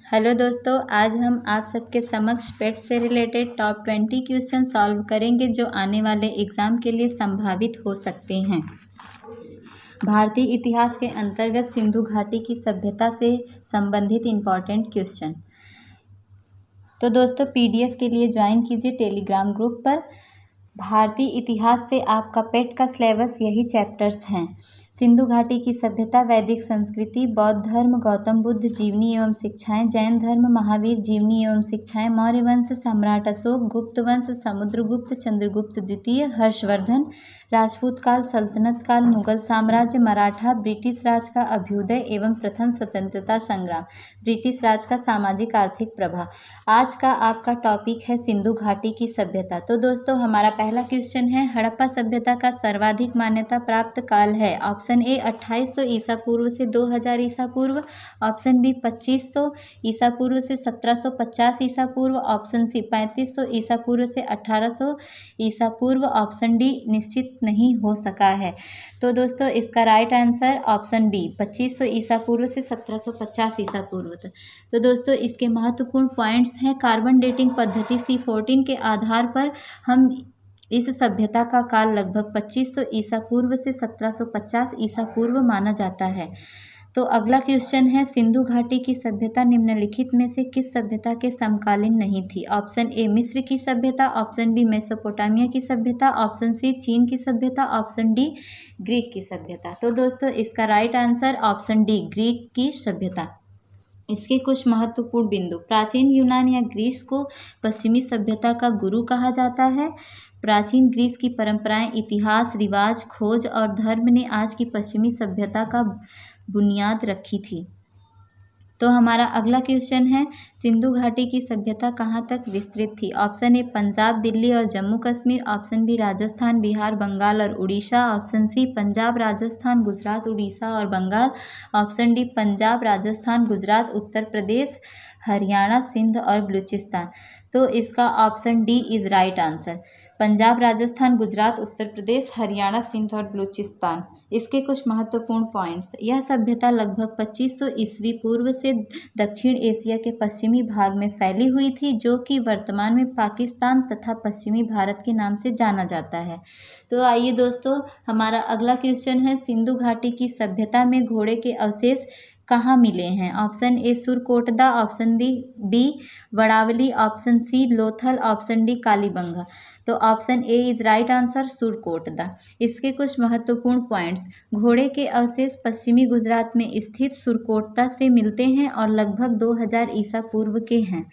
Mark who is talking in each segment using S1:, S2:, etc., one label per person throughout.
S1: Hello दोस्तों, आज हम आप सबके समक्ष पेट से रिलेटेड टॉप 20 क्वेश्चन सॉल्व करेंगे जो आने वाले एग्जाम के लिए संभावित हो सकते हैं। भारतीय इतिहास के अंतर्गत सिंधु घाटी की सभ्यता से संबंधित इम्पॉर्टेंट क्वेश्चन। तो दोस्तों, पीडीएफ के लिए ज्वाइन कीजिए टेलीग्राम ग्रुप पर। भारतीय इतिहास से आपका पेट का सिलेबस यही चैप्टर्स हैं। सिंधु घाटी की सभ्यता, वैदिक संस्कृति, बौद्ध धर्म, गौतम बुद्ध जीवनी एवं शिक्षाएं, जैन धर्म, महावीर जीवनी एवं शिक्षाएं, मौर्य वंश, सम्राट अशोक, गुप्त वंश, समुद्रगुप्त, चंद्रगुप्त द्वितीय, हर्षवर्धन, राजपूत काल, सल्तनत काल, मुगल साम्राज्य, मराठा, ब्रिटिश राज का अभ्युदय एवं प्रथम स्वतंत्रता संग्राम, ब्रिटिश राज का सामाजिक आर्थिक प्रभाव। आज का आपका टॉपिक है सिंधु घाटी की सभ्यता। तो दोस्तों, हमारा पहला क्वेश्चन है, हड़प्पा सभ्यता का सर्वाधिक मान्यता प्राप्त काल है। ऑप्शन ए 2800 ईसा पूर्व से 2000 ईसा पूर्व, ऑप्शन बी 2500 ईसा पूर्व से 1750 ईसा पूर्व, ऑप्शन सी 3500 ईसा पूर्व से 1800 ईसा पूर्व, ऑप्शन डी निश्चित नहीं हो सका है। तो दोस्तों, इसका राइट आंसर ऑप्शन बी 2500 ईसा पूर्व से 1750 ईसा पूर्व तक। तो दोस्तों, इसके महत्वपूर्ण पॉइंट्स हैं। कार्बन डेटिंग पद्धति C14 के आधार पर हम इस सभ्यता का काल लगभग 2500 ईसा पूर्व से 1750 ईसा पूर्व माना जाता है। तो अगला क्वेश्चन है, सिंधु घाटी की सभ्यता निम्नलिखित में से किस सभ्यता के समकालीन नहीं थी। ऑप्शन ए मिस्र की सभ्यता, ऑप्शन बी मेसोपोटामिया की सभ्यता, ऑप्शन सी चीन की सभ्यता, ऑप्शन डी ग्रीक की सभ्यता। तो दोस्तों, इसका right answer option D Greek की सभ्यता। इसके कुछ महत्वपूर्ण बिंदु। प्राचीन यूनान या ग्रीस को पश्चिमी सभ्यता का गुरु कहा जाता है। प्राचीन ग्रीस की परंपराएं, इतिहास, रिवाज, खोज और धर्म ने आज की पश्चिमी सभ्यता का बुनियाद रखी थी। तो हमारा अगला क्वेश्चन है, सिंधु घाटी की सभ्यता कहाँ तक विस्तृत थी। ऑप्शन ए पंजाब, दिल्ली और जम्मू कश्मीर, ऑप्शन बी राजस्थान, बिहार, बंगाल और उड़ीसा, ऑप्शन सी पंजाब, राजस्थान, गुजरात, उड़ीसा और बंगाल, ऑप्शन डी पंजाब, राजस्थान, गुजरात, उत्तर प्रदेश, हरियाणा, सिंध और बलूचिस्तान। तो इसका option D is right answer. Punjab, Rajasthan, Gujarat, Uttar Pradesh, Haryana, Sindh और बलूचिस्तान। इसके कुछ महत्वपूर्ण पॉइंट्स। यह सभ्यता लगभग 2500 ईस्वी पूर्व से दक्षिण एशिया के पश्चिमी भाग में फैली हुई थी, जो कि वर्तमान में पाकिस्तान तथा पश्चिमी भारत के नाम से जाना जाता है। तो आइए दोस्तों, हमारा अगला क्वेश्चन है, सिंधु घाटी की सभ्यता में घोड़े के अवशेष कहाँ मिले हैं। Option A Surkotada, option B Vadavali, option C Lothal, option D Kalibanga. तो option A is right answer, Surkotada. इसके कुछ महत्वपूर्ण पॉइंट्स। घोड़े के अवशेष पश्चिमी गुजरात में स्थित सुरकोटदा से मिलते हैं और लगभग 2000 ईसा पूर्व के हैं।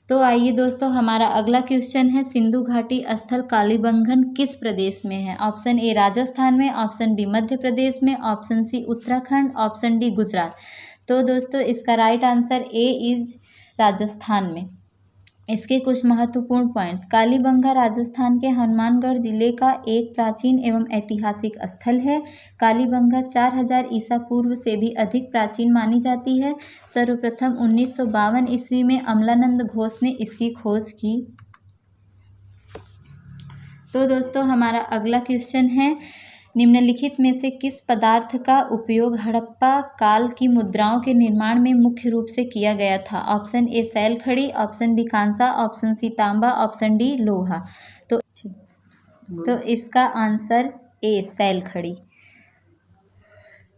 S1: तो आइए दोस्तों, हमारा अगला क्वेश्चन है, सिंधु घाटी स्थल कालीबंगन किस प्रदेश में है। ऑप्शन ए राजस्थान में, ऑप्शन बी मध्य प्रदेश में, option C Uttarakhand, option D Gujarat. तो दोस्तों, इसका right answer A is Rajasthan में। इसके कुछ महत्वपूर्ण पॉइंट्स। कालीबंगा राजस्थान के हनुमानगढ़ जिले का एक प्राचीन एवं ऐतिहासिक स्थल है। कालीबंगा 4000 ईसा पूर्व से भी अधिक प्राचीन मानी जाती है। सर्वप्रथम 1952 ईस्वी में अमलानंद घोष ने इसकी खोज की। तो दोस्तों, हमारा अगला क्वेश्चन है, निम्नलिखित में से किस पदार्थ का उपयोग हड़प्पा काल की मुद्राओं के निर्माण में मुख्य रूप से किया गया था। ऑप्शन ए सैल खड़ी, ऑप्शन बी कांसा, ऑप्शन सी तांबा, ऑप्शन डी लोहा। तो इसका आंसर ए सैल खड़ी।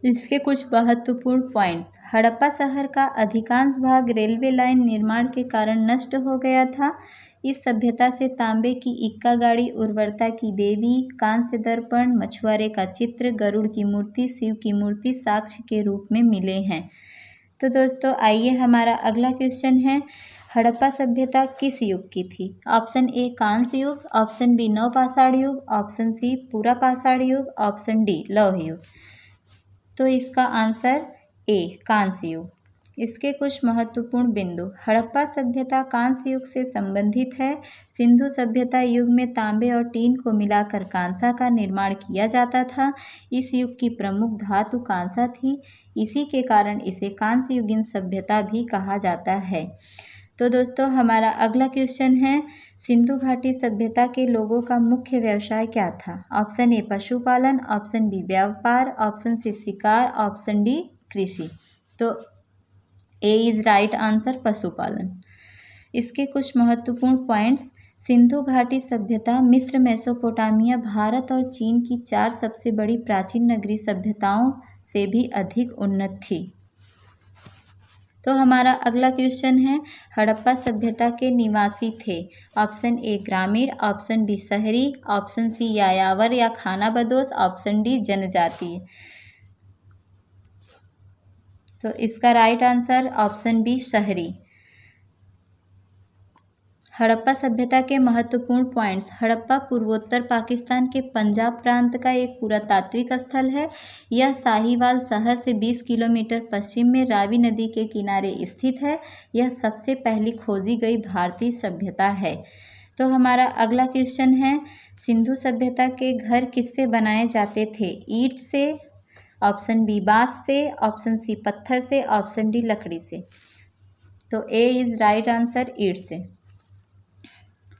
S1: इसके कुछ महत्वपूर्ण पॉइंट्स। हड़प्पा शहर का अधिकांश भाग रेलवे लाइन निर्माण के कारण नष्ट हो गया था। इस सभ्यता से तांबे की इक्का गाड़ी, उर्वरता की देवी, कांस्य दर्पण, मछुआरे का चित्र, गरुड़ की मूर्ति, शिव की मूर्ति साक्ष्य के रूप में मिले हैं। तो दोस्तों, आइए हमारा अगला क्वेश्चन है, हड़प्पा सभ्यता किस युग की थी। ऑप्शन ए कांस्य युग, ऑप्शन बी नवपाषाण युग, ऑप्शन सी पूरा पाषाण युग, ऑप्शन डी लौह युग। तो इसका आंसर ए कांस्य युग। इसके कुछ महत्वपूर्ण बिंदु। हड़प्पा सभ्यता कांस्य युग से संबंधित है। सिंधु सभ्यता युग में तांबे और टीन को मिलाकर कांसा का निर्माण किया जाता था। इस युग की प्रमुख धातु कांसा थी, इसी के कारण इसे कांस्य युगीन सभ्यता भी कहा जाता है। तो दोस्तों, हमारा अगला क्वेश्चन है, सिंधु घाटी सभ्यता के लोगों का मुख्य व्यवसाय क्या था। ऑप्शन ए पशुपालन, ऑप्शन बी व्यापार, ऑप्शन सी शिकार, ऑप्शन डी कृषि। तो ए इज राइट आंसर पशुपालन। इसके कुछ महत्वपूर्ण पॉइंट्स। सिंधु घाटी सभ्यता मिस्र, मेसोपोटामिया, भारत और चीन की 4 सबसे बड़ी प्राचीन नगरीय सभ्यताओं से भी अधिक उन्नत थी। तो हमारा अगला क्वेश्चन है, हड़प्पा सभ्यता के निवासी थे। ऑप्शन ए ग्रामीण, ऑप्शन बी शहरी, ऑप्शन सी यायावर या खानाबदोश, ऑप्शन डी जनजातीय। तो इसका राइट आंसर ऑप्शन बी शहरी। हड़प्पा सभ्यता के महत्वपूर्ण पॉइंट्स। हड़प्पा पूर्वोत्तर पाकिस्तान के पंजाब प्रांत का एक पुरातात्विक स्थल है। यह साहिवाल शहर से 20 किलोमीटर पश्चिम में रावी नदी के किनारे स्थित है। यह सबसे पहली खोजी गई भारतीय सभ्यता है। तो हमारा अगला क्वेश्चन है, सिंधु सभ्यता के घर किससे बनाए जाते थे? ईंट से, ऑप्शन बी बांस से, ऑप्शन सी पत्थर से, ऑप्शन डी लकड़ी से। तो ए इज राइट आंसर ईंट से।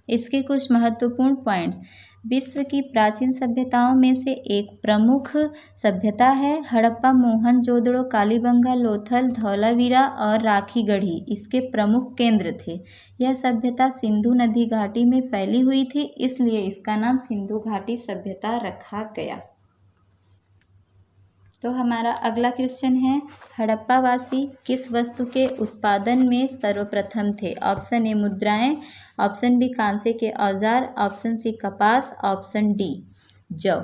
S1: इसके कुछ महत्वपूर्ण पॉइंट्स। विश्व की प्राचीन सभ्यताओं में से एक प्रमुख सभ्यता है हड़प्पा। मोहनजोदड़ो, कालीबंगा, लोथल, धौलावीरा और राखीगढ़ी इसके प्रमुख केंद्र थे। यह सभ्यता सिंधु नदी घाटी में फैली हुई थी, इसलिए इसका नाम सिंधु घाटी सभ्यता रखा गया। तो हमारा अगला क्वेश्चन है, हड़प्पावासी किस वस्तु के उत्पादन में सर्वप्रथम थे? ऑप्शन ए मुद्राएं, ऑप्शन बी कांसे के औजार, ऑप्शन सी कपास, ऑप्शन डी जौ।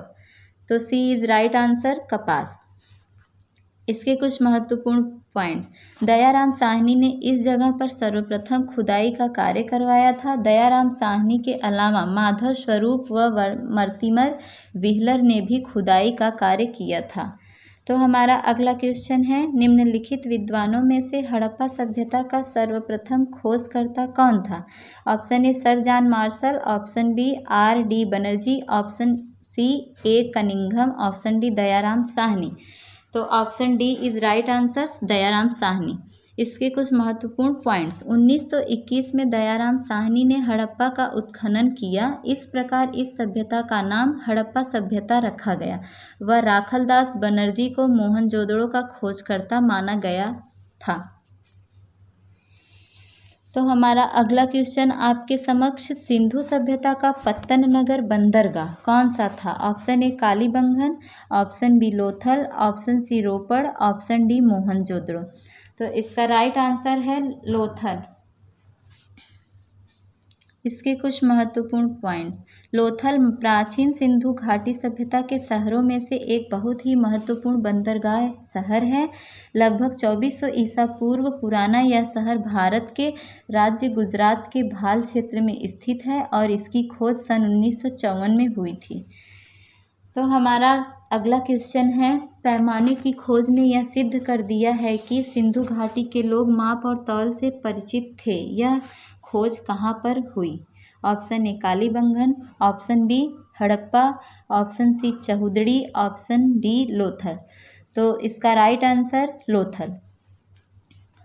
S1: तो सी इज राइट आंसर कपास। इसके कुछ महत्वपूर्ण पॉइंट्स। दयाराम साहनी ने इस जगह पर सर्वप्रथम खुदाई का कार्य करवाया था। दयाराम साहनी के अलावा माधव स्वरूप व मर्तिमर व्हीलर ने भी खुदाई का कार्य किया था। तो हमारा अगला क्वेश्चन है, निम्नलिखित विद्वानों में से हड़प्पा सभ्यता का सर्वप्रथम खोजकर्ता कौन था? Option A sir John Marshall, option B R D Banerjee, option C A Cunningham, option D Dayaram Sahni. तो option D is right answer Dayaram Sahni. इसके कुछ महत्वपूर्ण पॉइंट्स। 1921 में दयाराम साहनी ने हड़प्पा का उत्खनन किया। इस प्रकार इस सभ्यता का नाम हड़प्पा सभ्यता रखा गया। वह राखलदास बनर्जी को मोहनजोदड़ो का खोजकर्ता माना गया था। तो हमारा अगला क्वेश्चन आपके समक्ष, सिंधु सभ्यता का पत्तन नगर बंदरगाह कौन सा था? Option A Kalibangan, option B Lothal, option C Ropar, option D Mohenjodaro. तो इसका राइट आंसर है लोथल। इसके कुछ महत्वपूर्ण पॉइंट्स। लोथल प्राचीन सिंधु घाटी सभ्यता के शहरों में से एक बहुत ही महत्वपूर्ण बंदरगाह शहर है। लगभग 2400 ईसा पूर्व पुराना यह शहर भारत के राज्य गुजरात के भाल क्षेत्र में स्थित है और इसकी खोज सन 1954 में हुई थी। तो हमारा अगला क्वेश्चन है, पैमाने की खोज ने यह सिद्ध कर दिया है कि सिंधु घाटी के लोग माप और तौल से परिचित थे। यह खोज कहाँ पर हुई? Option A Kalibangan, option B Harappa, option C Chanhudaro, option D Lothal. तो इसका राइट आंसर लोथल।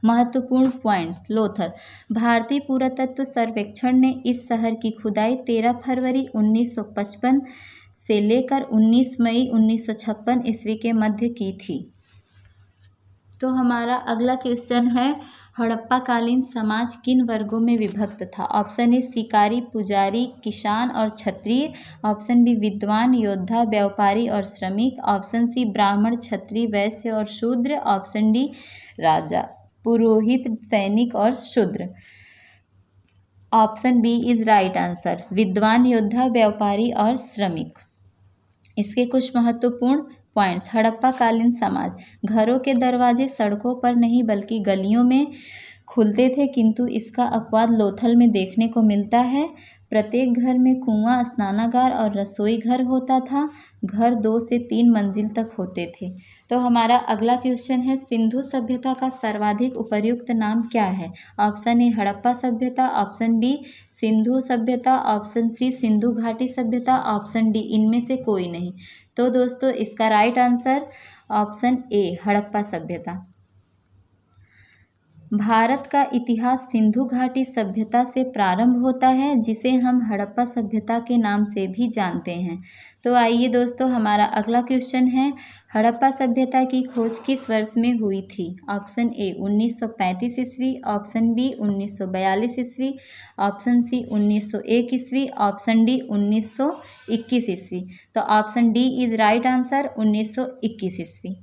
S1: महत्वपूर्ण पॉइंट्स। लोथल भारतीय पुरातत्व सर्वेक्षण ने इस शहर की खुदाई 13 फरवरी 1955 से लेकर 19 मई 1956 ईस्वी के मध्य की थी। तो हमारा अगला क्वेश्चन है, हड़प्पा कालीन समाज किन वर्गों में विभक्त था? ऑप्शन ए शिकारी, पुजारी, किसान और क्षत्रिय, ऑप्शन बी विद्वान, योद्धा, व्यापारी और श्रमिक, ऑप्शन सी ब्राह्मण, क्षत्रिय, वैश्य और शूद्र, ऑप्शन डी राजा, पुरोहित, सैनिक और शूद्र। Option B is right answer विद्वान, योद्धा, व्यापारी और श्रमिक। इसके कुछ महत्वपूर्ण पॉइंट्स। हड़प्पा कालीन समाज, घरों के दरवाजे सड़कों पर नहीं बल्कि गलियों में खुलते थे, किंतु इसका अपवाद लोथल में देखने को मिलता है। प्रत्येक घर में कुआं, स्नानागार और रसोई घर होता था। घर 2 से 3 मंजिल तक होते थे। तो हमारा अगला क्वेश्चन है, सिंधु सभ्यता का सर्वाधिक उपर्युक्त नाम क्या है? ऑप्शन ए हड़प्पा सभ्यता, ऑप्शन बी सिंधु सभ्यता, ऑप्शन सी सिंधु घाटी सभ्यता, ऑप्शन डी इनमें से कोई नहीं। तो दोस्तों इसका right answer option A Harappa सभ्यता। भारत का इतिहास सिंधु घाटी सभ्यता से प्रारंभ होता है, जिसे हम हड़प्पा सभ्यता के नाम से भी जानते हैं। तो आइए दोस्तों, हमारा अगला क्वेश्चन है, हड़प्पा सभ्यता की खोज किस वर्ष में हुई थी? ऑप्शन ए 1935 ईस्वी, ऑप्शन बी 1942 ईस्वी, ऑप्शन सी 1901 ईस्वी, ऑप्शन डी 1921 ईस्वी। तो option D is right answer, 1921 ईस्वी।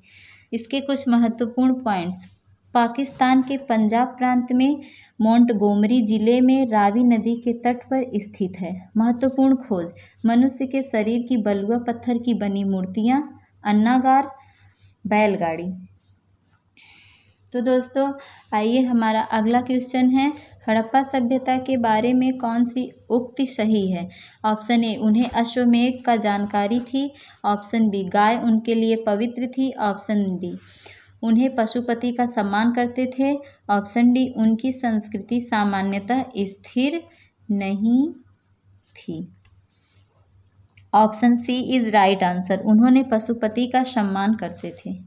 S1: इसके कुछ महत्वपूर्ण पॉइंट्स। पाकिस्तान के पंजाब प्रांत में मोंटगोमरी जिले में रावी नदी के तट पर स्थित है। महत्वपूर्ण खोज, मनुष्य के शरीर की बलुआ पत्थर की बनी मूर्तियां, अन्नागार, बैलगाड़ी। तो दोस्तों आइए, हमारा अगला क्वेश्चन है, हड़प्पा सभ्यता के बारे में कौन सी उक्ति सही है? ऑप्शन ए, उन्हें अश्वमेध का जानकारी थी, ऑप्शन बी, गाय उनके लिए पवित्र थी, ऑप्शन डी, उन्हें पशुपति का सम्मान करते थे, ऑप्शन डी, उनकी संस्कृति सामान्यतः स्थिर नहीं थी। Option C is right answer, उन्होंने पशुपति का सम्मान करते थे।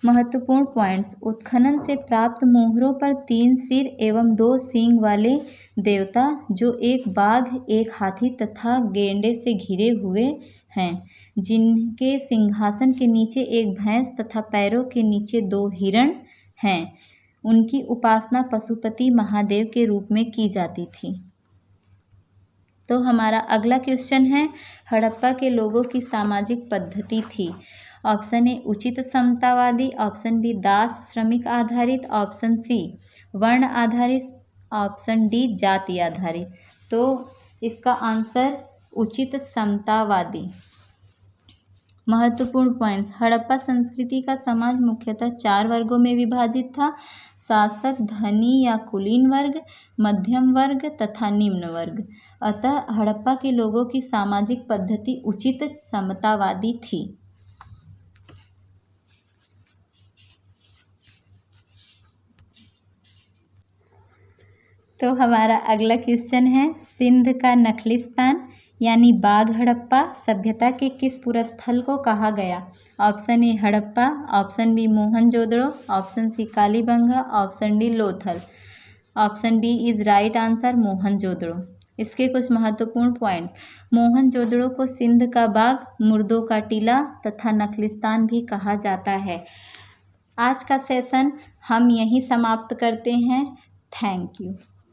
S1: महत्वपूर्ण पॉइंट्स, उत्खनन से प्राप्त मोहरों पर 3 सिर एवं 2 सींग वाले देवता, जो एक बाघ, एक हाथी तथा गेंडे से घिरे हुए हैं, जिनके सिंहासन के नीचे एक भैंस तथा पैरों के नीचे 2 हिरण हैं, उनकी उपासना पशुपति महादेव के रूप में की जाती थी। तो हमारा अगला क्वेश्चन है, हड़प्पा के लोगों की सामाजिक पद्धति थी। ऑप्शन ए उचित समतावादी, ऑप्शन बी दास श्रमिक आधारित, ऑप्शन सी वर्ण आधारित, ऑप्शन डी जाति आधारित। तो इसका आंसर उचित समतावादी। महत्वपूर्ण पॉइंट्स, हड़प्पा संस्कृति का समाज मुख्यतः 4 वर्गों में विभाजित था, शासक, धनी या कुलीन वर्ग, मध्यम वर्ग तथा निम्न वर्ग। अतः हड़प्पा के लोगों की सामाजिक पद्धति उचित समतावादी थी। तो हमारा अगला क्वेश्चन है, सिंध का नखलिस्तान यानी बाघ हड़प्पा सभ्यता के किस पुरस्थल को कहा गया? Option A Harappa, option B Mohenjodaro, option C Kalibanga, option D Lothal. Option B is right answer, Mohenjodaro. इसके कुछ महत्वपूर्ण पॉइंट्स, मोहनजोदड़ो को सिंध का बाघ, मुर्दों का टीला तथा नखलिस्तान भी कहा जाता है। आज का सेशन हम यहीं समाप्त करते हैं। Thank you.